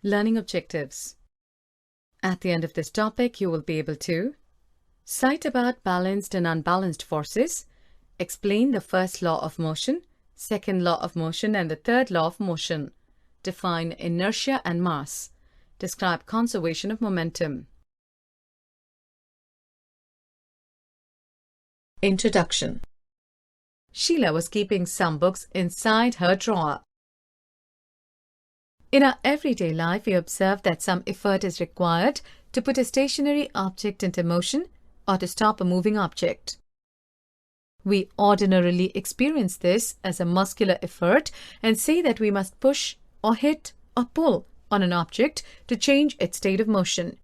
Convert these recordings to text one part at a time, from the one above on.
Learning objectives. At the end of this topic, you will be able to cite about balanced and unbalanced forces, explain the first law of motion, second law of motion, and the third law of motion, define inertia and mass, describe conservation of momentum. Introduction. Sheila was keeping some books inside her drawer. In our everyday life, we observe that some effort is required to put a stationary object into motion or to stop a moving object. We ordinarily experience this as a muscular effort and say that we must push or hit or pull on an object to change its state of motion.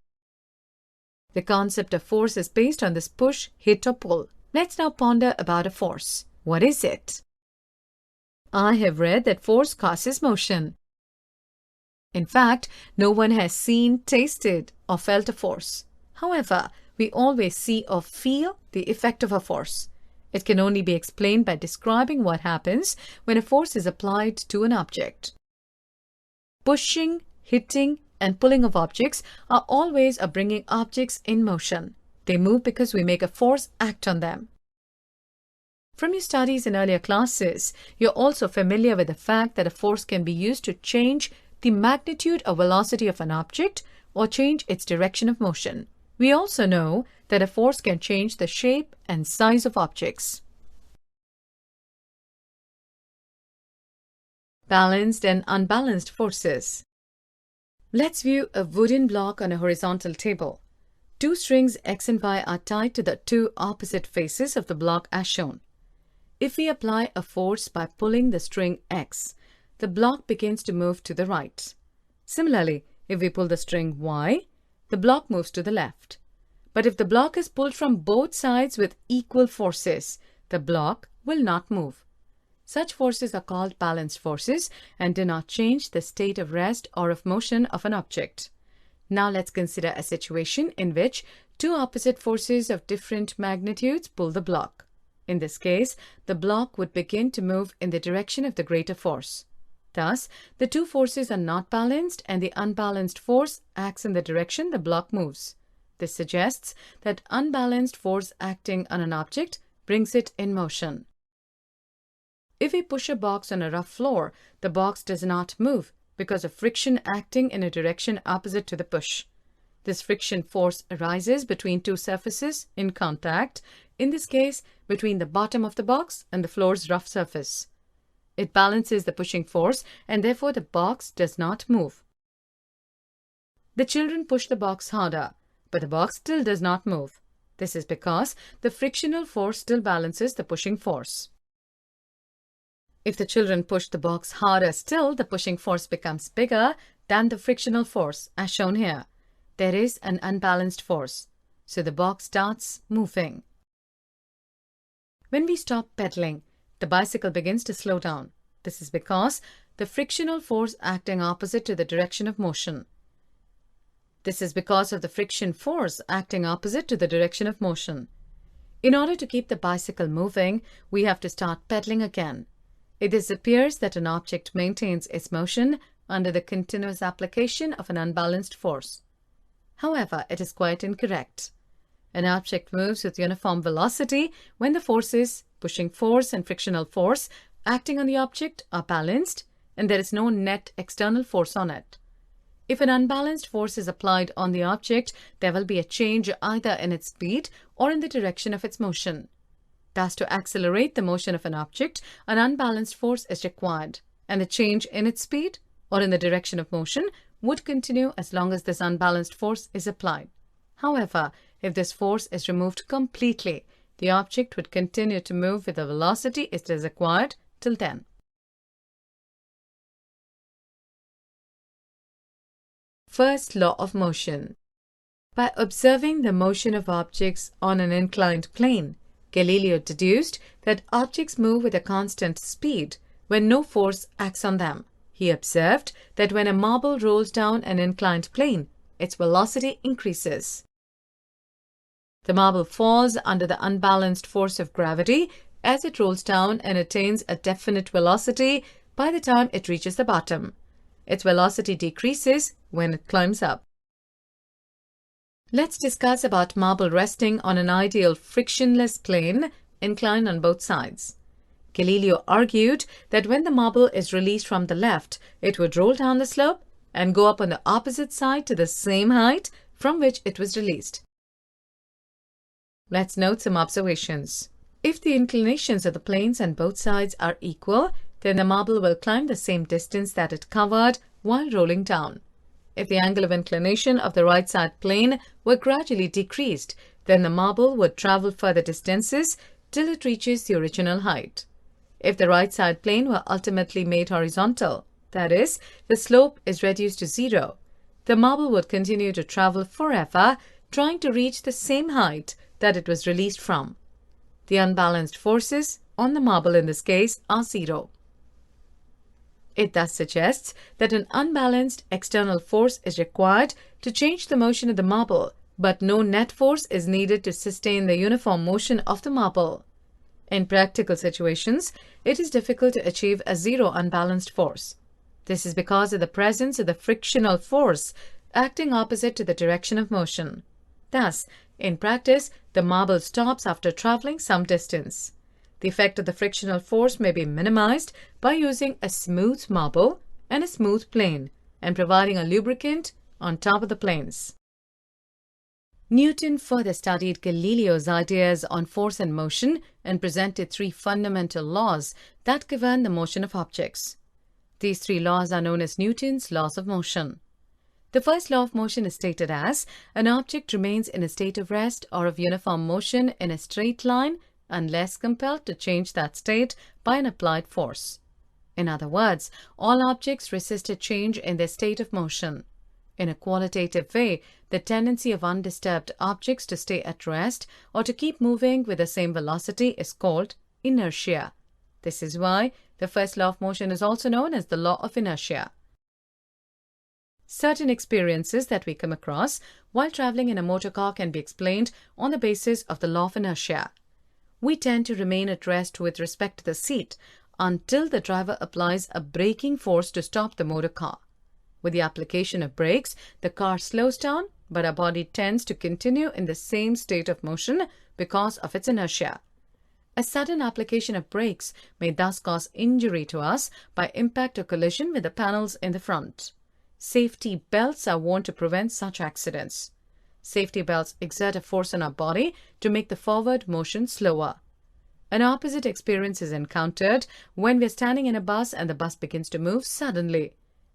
The concept of force is based on this push, hit or pull. Let's now ponder about a force. What is it? I have read that force causes motion. In fact, no one has seen, tasted, or felt a force. However, we always see or feel the effect of a force. It can only be explained by describing what happens when a force is applied to an object. Pushing, hitting, and pulling of objects are all ways of bringing objects in motion. They move because we make a force act on them. From your studies in earlier classes, you're also familiar with the fact that a force can be used to change the magnitude or velocity of an object or change its direction of motion. We also know that a force can change the shape and size of objects. Balanced and unbalanced forces. Let's view a wooden block on a horizontal table. Two strings X and Y are tied to the two opposite faces of the block as shown. If we apply a force by pulling the string X, the block begins to move to the right. Similarly, if we pull the string Y, the block moves to the left. But if the block is pulled from both sides with equal forces, the block will not move. Such forces are called balanced forces and do not change the state of rest or of motion of an object. Now let's consider a situation in which two opposite forces of different magnitudes pull the block. In this case, the block would begin to move in the direction of the greater force. Thus, the two forces are not balanced and the unbalanced force acts in the direction the block moves. This suggests that unbalanced force acting on an object brings it in motion. If we push a box on a rough floor, the box does not move because of friction acting in a direction opposite to the push. This friction force arises between two surfaces in contact, in this case between the bottom of the box and the floor's rough surface. It balances the pushing force and therefore the box does not move. The children push the box harder, but the box still does not move. This is because the frictional force still balances the pushing force. If the children push the box harder still, the pushing force becomes bigger than the frictional force, as shown here. There is an unbalanced force, so the box starts moving. When we stop pedaling, the bicycle begins to slow down. This is because the frictional force acting opposite to the direction of motion. This is because of the friction force acting opposite to the direction of motion. In order to keep the bicycle moving, we have to start pedaling again. It appears that an object maintains its motion under the continuous application of an unbalanced force. However, it is quite incorrect. An object moves with uniform velocity when the forces, pushing force and frictional force, acting on the object are balanced and there is no net external force on it. If an unbalanced force is applied on the object, there will be a change either in its speed or in the direction of its motion. Thus, to accelerate the motion of an object, an unbalanced force is required, and the change in its speed or in the direction of motion would continue as long as this unbalanced force is applied. However, if this force is removed completely, the object would continue to move with the velocity it is acquired till then. First law of motion. By observing the motion of objects on an inclined plane, Galileo deduced that objects move with a constant speed when no force acts on them. He observed that when a marble rolls down an inclined plane, its velocity increases. The marble falls under the unbalanced force of gravity as it rolls down and attains a definite velocity by the time it reaches the bottom. its velocity decreases when it climbs up. Let's discuss about marble resting on an ideal frictionless plane inclined on both sides. Galileo argued that when the marble is released from the left, it would roll down the slope and go up on the opposite side to the same height from which it was released. Let's note some observations. If the inclinations of the planes on both sides are equal, then the marble will climb the same distance that it covered while rolling down. If the angle of inclination of the right side plane were gradually decreased, then the marble would travel further distances till it reaches the original height. If the right side plane were ultimately made horizontal, that is, the slope is reduced to zero, the marble would continue to travel forever, trying to reach the same height that it was released from. The unbalanced forces on the marble in this case are zero. It thus suggests that an unbalanced external force is required to change the motion of the marble, but no net force is needed to sustain the uniform motion of the marble. In practical situations, it is difficult to achieve a zero unbalanced force. This is because of the presence of the frictional force acting opposite to the direction of motion. Thus, in practice, the marble stops after traveling some distance. The effect of the frictional force may be minimized by using a smooth marble and a smooth plane and providing a lubricant on top of the planes. Newton further studied Galileo's ideas on force and motion and presented three fundamental laws that govern the motion of objects. These three laws are known as Newton's laws of motion. The first law of motion is stated as an object remains in a state of rest or of uniform motion in a straight line unless compelled to change that state by an applied force. In other words, all objects resist a change in their state of motion. In a qualitative way, the tendency of undisturbed objects to stay at rest or to keep moving with the same velocity is called inertia. This is why the first law of motion is also known as the law of inertia. Certain experiences that we come across while traveling in a motor car can be explained on the basis of the law of inertia. We tend to remain at rest with respect to the seat until the driver applies a braking force to stop the motor car. With the application of brakes, the car slows down, but our body tends to continue in the same state of motion because of its inertia. A sudden application of brakes may thus cause injury to us by impact or collision with the panels in the front. Safety belts are worn to prevent such accidents. Safety belts exert a force on our body to make the forward motion slower. An opposite experience is encountered when we are standing in a bus and the bus begins to move suddenly.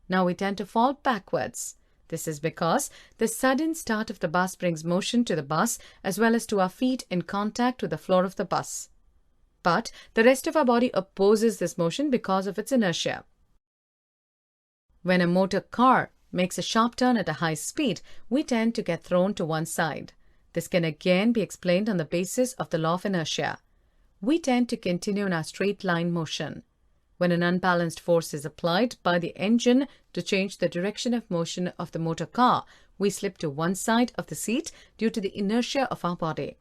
Now we tend to fall backwards. This is because the sudden start of the bus brings motion to the bus as well as to our feet in contact with the floor of the bus. But the rest of our body opposes this motion because of its inertia. When a motor car makes a sharp turn at a high speed, we tend to get thrown to one side. This can again be explained on the basis of the law of inertia. We tend to continue in our straight line motion. When an unbalanced force is applied by the engine to change the direction of motion of the motor car, we slip to one side of the seat due to the inertia of our body.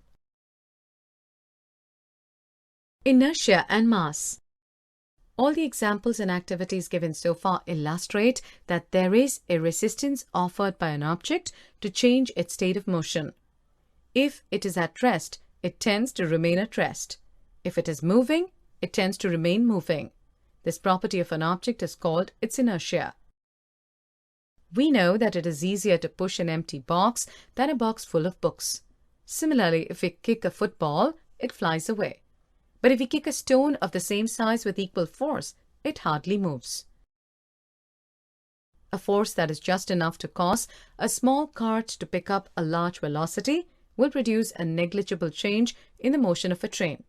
Inertia and mass. All the examples and activities given so far illustrate that there is a resistance offered by an object to change its state of motion. If it is at rest, it tends to remain at rest. If it is moving, it tends to remain moving. This property of an object is called its inertia. We know that it is easier to push an empty box than a box full of books. Similarly, if we kick a football, it flies away. But if we kick a stone of the same size with equal force, it hardly moves. A force that is just enough to cause a small cart to pick up a large velocity will produce a negligible change in the motion of a train.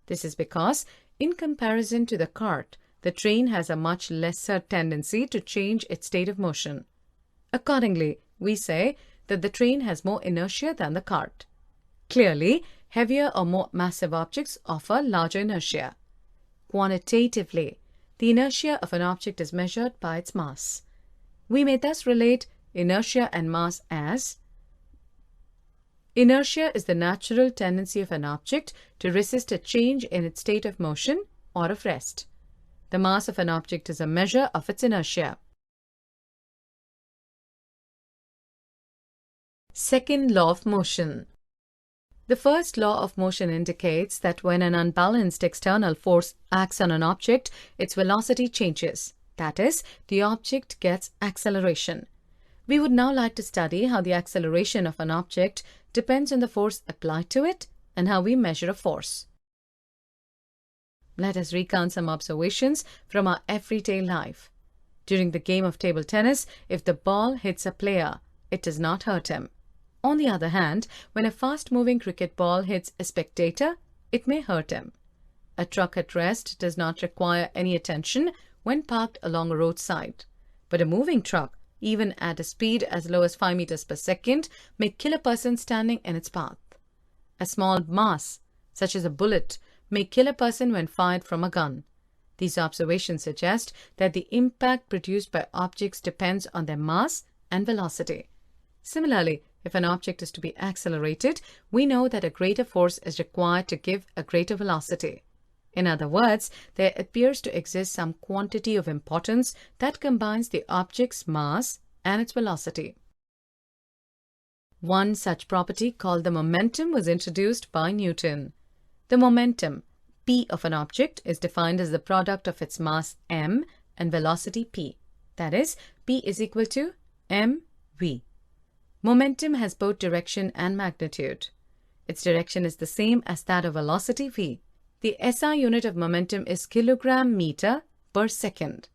This is because, in comparison to the cart, the train has a much lesser tendency to change its state of motion. Accordingly, we say that the train has more inertia than the cart. Clearly, heavier or more massive objects offer larger inertia. Quantitatively, the inertia of an object is measured by its mass. We may thus relate inertia and mass as: inertia is the natural tendency of an object to resist a change in its state of motion or of rest. The mass of an object is a measure of its inertia. Second law of motion. The first law of motion indicates that when an unbalanced external force acts on an object, its velocity changes. That is, the object gets acceleration. We would now like to study how the acceleration of an object depends on the force applied to it and how we measure a force. Let us recount some observations from our everyday life. During the game of table tennis, if the ball hits a player, it does not hurt him. On the other hand, when a fast-moving cricket ball hits a spectator, it may hurt him. A truck at rest does not require any attention when parked along a roadside. But a moving truck, even at a speed as low as 5 meters per second, may kill a person standing in its path. A small mass, such as a bullet, may kill a person when fired from a gun. These observations suggest that the impact produced by objects depends on their mass and velocity. Similarly, if an object is to be accelerated, we know that a greater force is required to give a greater velocity. In other words, there appears to exist some quantity of importance that combines the object's mass and its velocity. One such property called the momentum was introduced by Newton. The momentum, P of an object, is defined as the product of its mass m and velocity p. That is, P is equal to mv. Momentum has both direction and magnitude. Its direction is the same as that of velocity v. The SI unit of momentum is kilogram meter per second.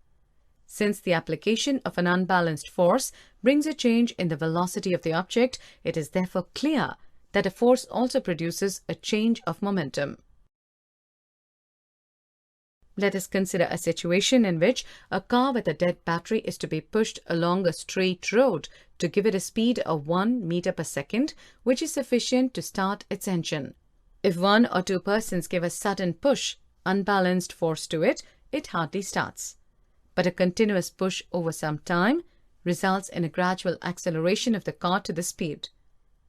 Since the application of an unbalanced force brings a change in the velocity of the object, it is therefore clear that a force also produces a change of momentum. Let us consider a situation in which a car with a dead battery is to be pushed along a straight road to give it a speed of 1 meter per second, which is sufficient to start its engine. If one or two persons give a sudden push, unbalanced force to it, it hardly starts. But a continuous push over some time results in a gradual acceleration of the car to the speed.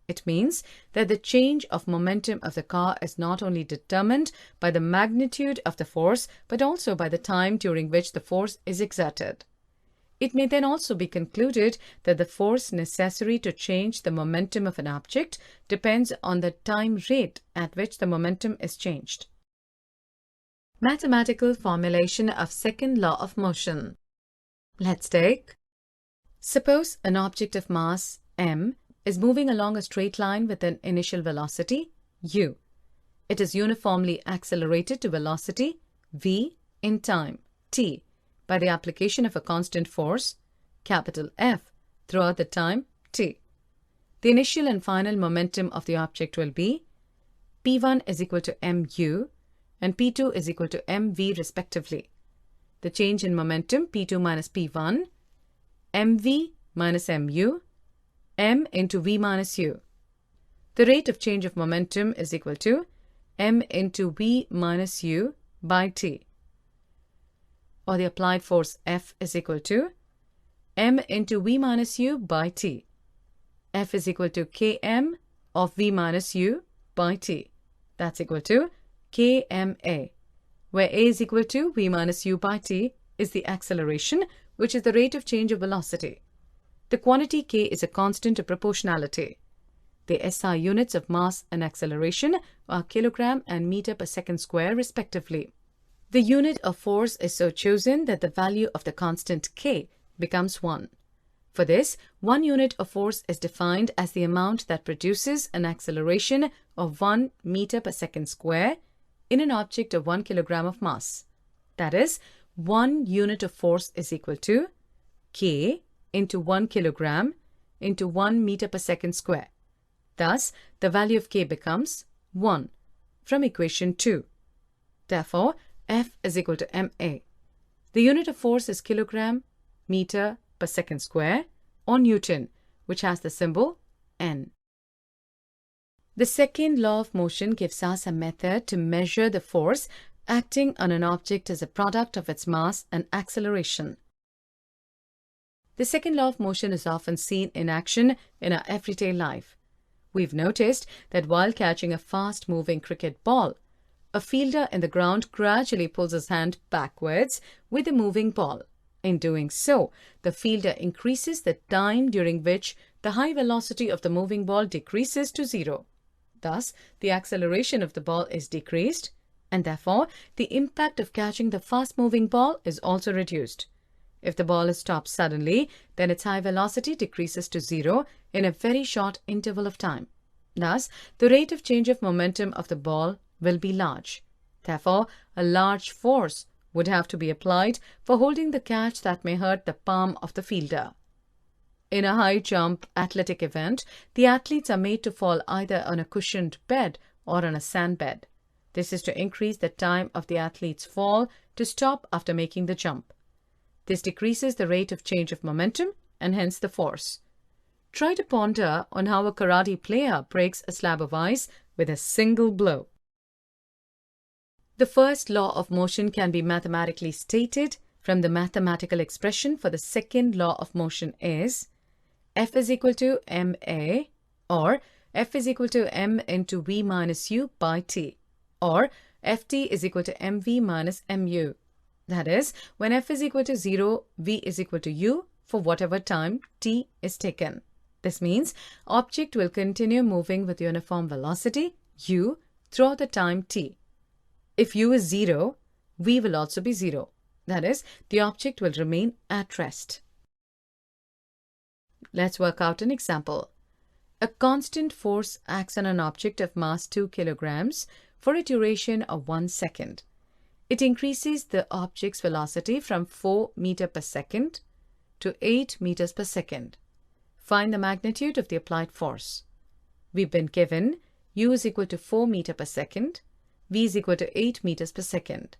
It means that the change of momentum of the car is not only determined by the magnitude of the force, but also by the time during which the force is exerted. It may then also be concluded that the force necessary to change the momentum of an object depends on the time rate at which the momentum is changed. Mathematical formulation of second law of motion. Let's take. Suppose an object of mass m is moving along a straight line with an initial velocity u. It is uniformly accelerated to velocity v in time t by the application of a constant force, capital F, throughout the time t. The initial and final momentum of the object will be P1 is equal to mu and P2 is equal to mv respectively. The change in momentum P2 minus P1, mv minus mu, m into v minus u. The rate of change of momentum is equal to m into v minus u by t. Or the applied force F is equal to m into v minus u by t. F is equal to km of v minus u by t. That's equal to kma, where a is equal to v minus u by t is the acceleration, which is the rate of change of velocity. The quantity k is a constant of proportionality. The SI units of mass and acceleration are kilogram and meter per second square respectively. The unit of force is so chosen that the value of the constant k becomes 1. For this, 1 unit of force is defined as the amount that produces an acceleration of 1 meter per second square in an object of 1 kilogram of mass. That is, 1 unit of force is equal to k into 1 kilogram into 1 meter per second square. Thus, the value of k becomes 1 from equation 2. Therefore, F is equal to ma. The unit of force is kilogram meter per second square or Newton, which has the symbol N. The second law of motion gives us a method to measure the force acting on an object as a product of its mass and acceleration. The second law of motion is often seen in action in our everyday life. We've noticed that while catching a fast-moving cricket ball, a fielder in the ground gradually pulls his hand backwards with the moving ball. In doing so, the fielder increases the time during which the high velocity of the moving ball decreases to zero. Thus, the acceleration of the ball is decreased, and therefore, the impact of catching the fast-moving ball is also reduced. If the ball is stopped suddenly, then its high velocity decreases to zero in a very short interval of time. Thus, the rate of change of momentum of the ball will be large. Therefore, a large force would have to be applied for holding the catch that may hurt the palm of the fielder. In a high jump athletic event, the athletes are made to fall either on a cushioned bed or on a sand bed. This is to increase the time of the athlete's fall to stop after making the jump. This decreases the rate of change of momentum and hence the force. Try to ponder on how a karate player breaks a slab of ice with a single blow. The first law of motion can be mathematically stated from the mathematical expression for the second law of motion is F is equal to ma, or F is equal to m into v minus u by t, or Ft is equal to mv minus mu. That is, when F is equal to 0, v is equal to u for whatever time t is taken. This means object will continue moving with uniform velocity u throughout the time t. If u is 0, v will also be 0. That is, the object will remain at rest. Let's work out an example. A constant force acts on an object of mass 2 kilograms for a duration of 1 second. It increases the object's velocity from 4 meters per second to 8 meters per second. Find the magnitude of the applied force. We've been given u is equal to 4 meters per second, v is equal to 8 meters per second,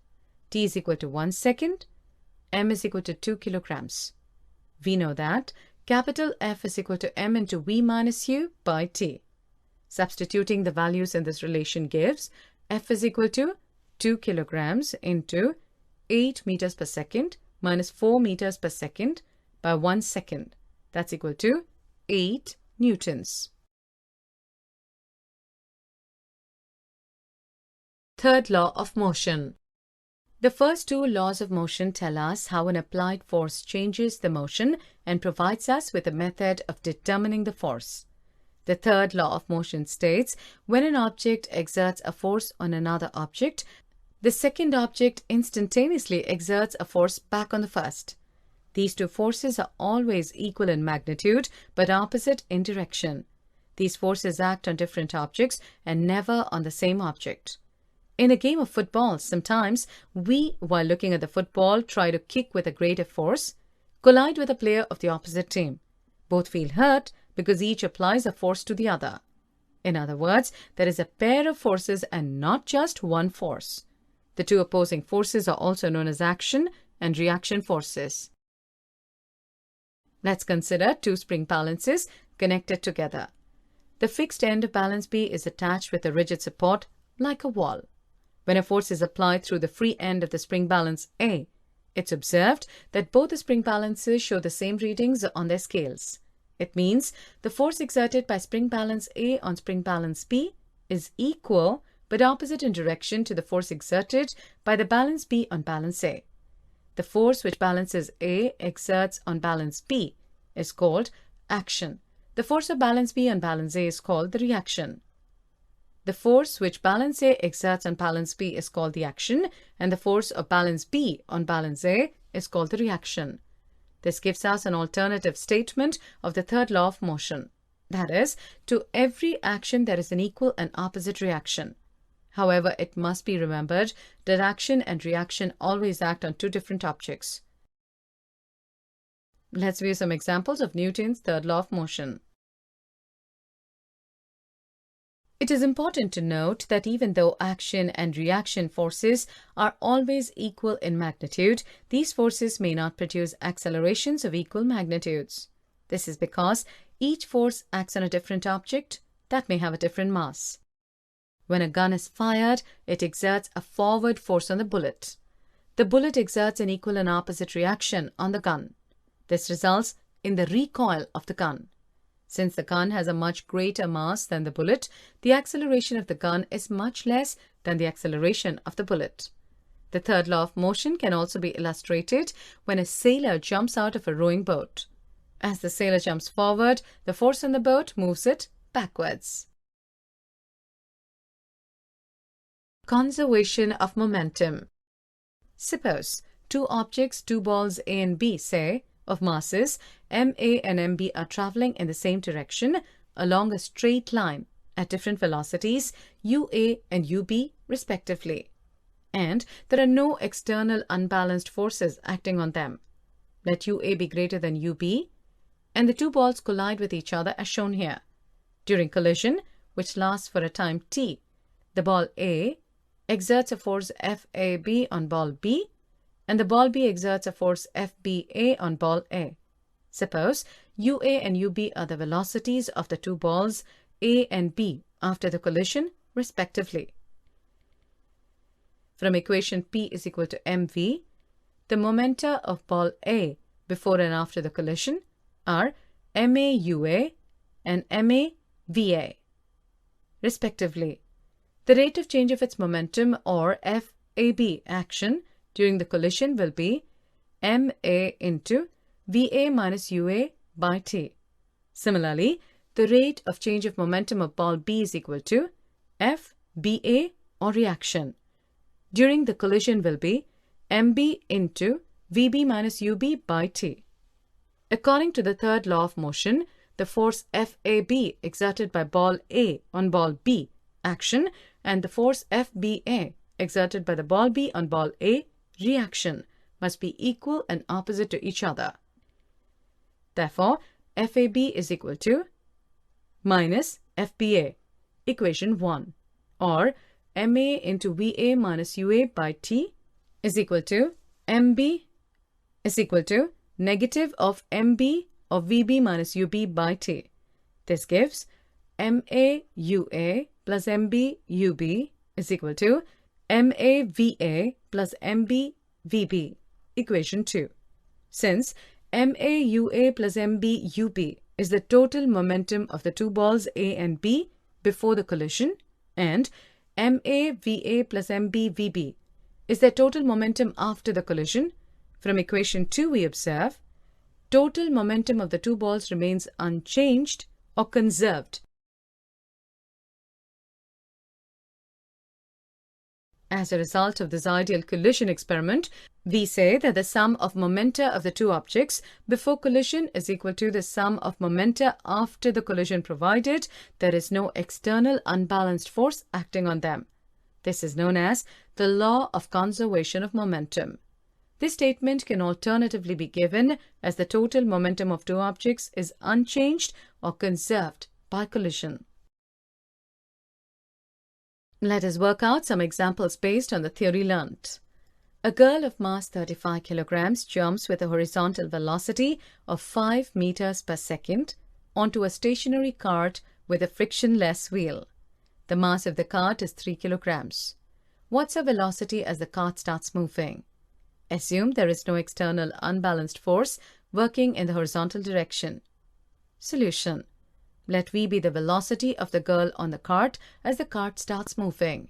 t is equal to 1 second, m is equal to 2 kilograms. We know that capital F is equal to m into v minus u by t. Substituting the values in this relation gives F is equal to 2 kilograms into 8 meters per second minus 4 meters per second by 1 second. That's equal to 8 newtons. Third law of motion. The first two laws of motion tell us how an applied force changes the motion and provides us with a method of determining the force. The third law of motion states when an object exerts a force on another object, the second object instantaneously exerts a force back on the first. These two forces are always equal in magnitude but opposite in direction. These forces act on different objects and never on the same object. In a game of football, sometimes we, while looking at the football, try to kick with a greater force, collide with a player of the opposite team. Both feel hurt because each applies a force to the other. In other words, there is a pair of forces and not just one force. The two opposing forces are also known as action and reaction forces. Let's consider two spring balances connected together. The fixed end of balance B is attached with a rigid support like a wall. When a force is applied through the free end of the spring balance A, it's observed that both the spring balances show the same readings on their scales. It means the force exerted by spring balance A on spring balance B is equal but opposite in direction to the force exerted by the balance B on balance A. The force which balances A exerts on balance B is called action. The force of balance B on balance A is called the reaction. The force which balance A exerts on balance B is called the action, and the force of balance B on balance A is called the reaction. This gives us an alternative statement of the third law of motion. That is, to every action there is an equal and opposite reaction. However, it must be remembered that action and reaction always act on two different objects. Let's view some examples of Newton's third law of motion. It is important to note that even though action and reaction forces are always equal in magnitude, these forces may not produce accelerations of equal magnitudes. This is because each force acts on a different object that may have a different mass. When a gun is fired, it exerts a forward force on the bullet. The bullet exerts an equal and opposite reaction on the gun. This results in the recoil of the gun. Since the gun has a much greater mass than the bullet, the acceleration of the gun is much less than the acceleration of the bullet. The third law of motion can also be illustrated when a sailor jumps out of a rowing boat. As the sailor jumps forward, the force on the boat moves it backwards. Conservation of momentum. Suppose two objects, two balls A and B, say, of masses MA and MB are traveling in the same direction along a straight line at different velocities UA and UB respectively, and there are no external unbalanced forces acting on them. Let UA be greater than UB, and the two balls collide with each other as shown here. During collision, which lasts for a time t, the ball A exerts a force FAB on ball B, and the ball B exerts a force FBA on ball A. Suppose UA and UB are the velocities of the two balls A and B after the collision, respectively. From equation P is equal to mv, the momenta of ball A before and after the collision are MAUA and MAVA, respectively. The rate of change of its momentum, or FAB action, during the collision will be MA into VA minus UA by T. Similarly, the rate of change of momentum of ball B is equal to FBA, or reaction, during the collision will be MB into VB minus UB by T. According to the third law of motion, the force FAB exerted by ball A on ball B action and the force FBA exerted by the ball B on ball A reaction must be equal and opposite to each other. Therefore, FAB is equal to minus FBA, equation 1, or MA into VA minus UA by T is equal to MB is equal to negative of MB of VB minus UB by T. This gives MAUA plus MBUB is equal to MAVA plus MBVB, equation 2. Since MAUA plus MBUB is the total momentum of the two balls A and B before the collision, and MAVA plus MBVB is the total momentum after the collision, from equation 2 we observe total momentum of the two balls remains unchanged or conserved. As a result of this ideal collision experiment, we say that the sum of momenta of the two objects before collision is equal to the sum of momenta after the collision, provided there is no external unbalanced force acting on them. This is known as the law of conservation of momentum. This statement can alternatively be given as the total momentum of two objects is unchanged or conserved by collision. Let us work out some examples based on the theory learnt. A girl of mass 35 kilograms jumps with a horizontal velocity of 5 meters per second onto a stationary cart with a frictionless wheel. The mass of the cart is 3 kilograms. What's her velocity as the cart starts moving? Assume there is no external unbalanced force working in the horizontal direction. Solution. Let V be the velocity of the girl on the cart as the cart starts moving.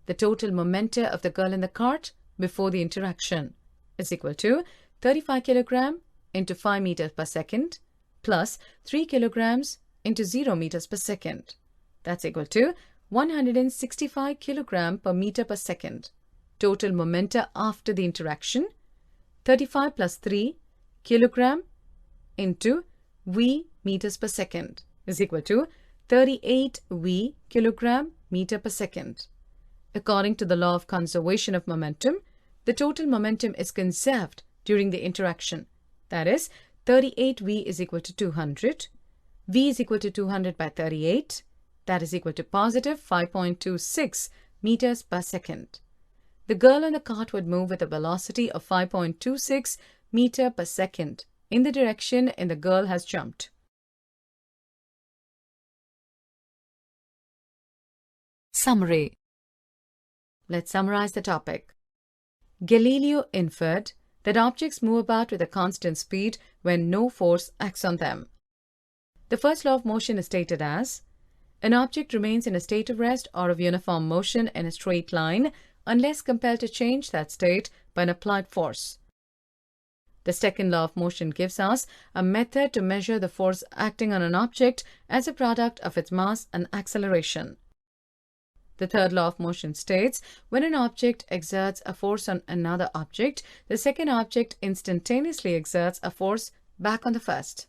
The total momenta of the girl in the cart before the interaction is equal to 35 kilogram into 5 meters per second plus 3 kilograms into 0 meters per second. That's equal to 165 kilogram per meter per second. Total momenta after the interaction 35 plus 3 kilogram into V meters per second is equal to 38 V kilogram meter per second. According to the law of conservation of momentum, the total momentum is conserved during the interaction. That is, 38 V is equal to 200. V is equal to 200 by 38. That is equal to positive 5.26 meters per second. The girl on the cart would move with a velocity of 5.26 meter per second in the direction the girl has jumped. Summary. Let's summarize the topic. Galileo inferred that objects move about with a constant speed when no force acts on them. The first law of motion is stated as: an object remains in a state of rest or of uniform motion in a straight line unless compelled to change that state by an applied force. The second law of motion gives us a method to measure the force acting on an object as a product of its mass and acceleration. The third law of motion states, when an object exerts a force on another object, the second object instantaneously exerts a force back on the first.